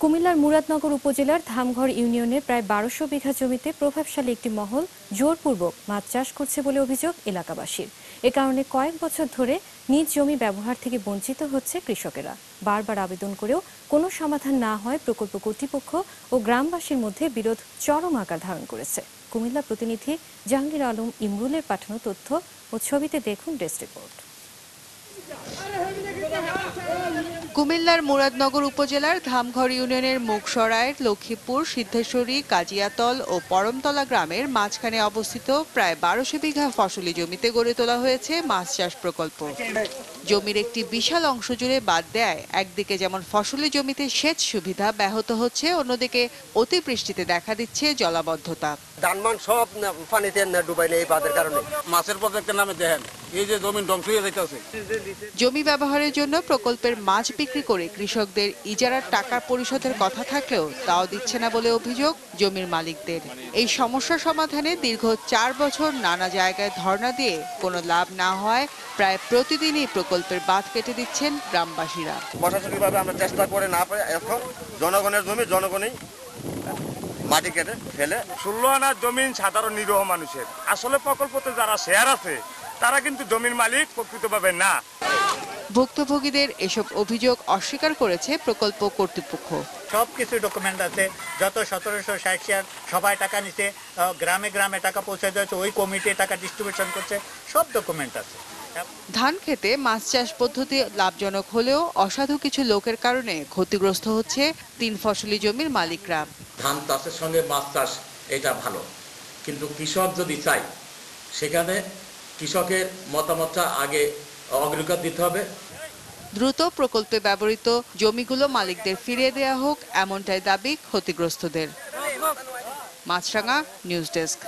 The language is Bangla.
কুমিল্লার মুরাদনগর উপজেলার ধামঘর ইউনিয়নের প্রায় ১২০০ বিঘা জমিতে প্রভাবশালী একটি মহল জোরপূর্বক মাছ চাষ করছে বলে অভিযোগ এলাকাবাসীর। এ কারণে কয়েক বছর ধরে নিজ জমি ব্যবহার থেকে বঞ্চিত হচ্ছে কৃষকেরা। বারবার আবেদন করেও কোনো সমাধান না হয় প্রকল্প কর্তৃপক্ষ ও গ্রামবাসীর মধ্যে বিরোধ চরম আকার ধারণ করেছে। কুমিল্লা প্রতিনিধি জাহাঙ্গীর আলম ইমরুলের পাঠানো তথ্য ও ছবিতে দেখুন ডেস্ক রিপোর্ট। কুমিল্লার মুরাদনগর উপজেলার ধামঘর ইউনিয়নের মুগসরাইয়ের লক্ষ্মীপুর, সিদ্ধেশ্বরী, কাজিয়াতল ও পরমতলা গ্রামের মাঝখানে অবস্থিত প্রায় ১২০০ বিঘা ফসলি জমিতে গড়ে তোলা হয়েছে মাছ চাষ প্রকল্প। জমির একটি বিশাল অংশ জুড়ে বাদ দেয় একদিকে যেমন ফসলি জমিতে সেচ সুবিধা ব্যাহত হচ্ছে, অন্যদিকে অতিবৃষ্টিতে দেখা দিচ্ছে জলাবদ্ধতা। ধানমান সব পানিতে ডুবাই নেই এই বাঁধের কারণে। মাছের প্রজেক্টের নামে দেখেন এই যে জমি ধ্বংস হয়ে যাইতেছে। জমি ব্যবহারের জন্য প্রকল্পের মাছ বিক্রি করে কৃষকদের ইজারার টাকা পরিশোধের কথা থাকলেও তাও দিচ্ছে না বলে অভিযোগ জমির মালিকদের। এই সমস্যা সমাধানে দীর্ঘ ৪ বছর নানা জায়গায় ধর্ণা দিয়ে কোনো লাভ না হয় প্রায় প্রতিদিনই প্রকল্পের বাঁধ কেটে দিচ্ছেন গ্রামবাসীরা। প্রশাসনিকভাবে আমরা চেষ্টা করে না পাই, এখন জনগণের জমি জনগণই মাটি কেটে ফেলে। ১৬ আনা জমিন সাধারণ নিরীহ মানুষের। আসলে প্রকল্পতে যারা শেয়ার আছে তারা কিন্তু জমির মালিক প্রকৃতভাবে না। ভুক্তভোগীদের এসব অভিযোগ অস্বীকার করেছে প্রকল্প কর্তৃপক্ষ। সবকিছু ডকুমেন্ট আছে, যত ১৭৬০ শেয়ার সবাই টাকা নিচ্ছে, গ্রামে গ্রামে টাকা পৌঁছে দিয়েছে, ওই কমিটি টাকা ডিস্ট্রিবিউশন করছে, সব ডকুমেন্ট আছে। ধান খেতে মাছ চাষ পদ্ধতি লাভজনক হলেও অসাধু কিছু লোকের কারণে ক্ষতিগ্রস্ত হচ্ছে ৩ ফসলি জমির মালিকরা। ধান চাষের সঙ্গে মাছ চাষ এটা ভালো, কিন্তু কৃষক যদি চায় সেখানে কৃষকের মতামতটা আগে অগ্রাধিকার দিতে হবে। দ্রুত প্রকল্পে ব্যবহৃত জমিগুলো মালিকদের ফিরিয়ে দেওয়া হোক, এমনটাই দাবি ক্ষতিগ্রস্তদের। মাছরাঙা নিউজ ডেস্ক।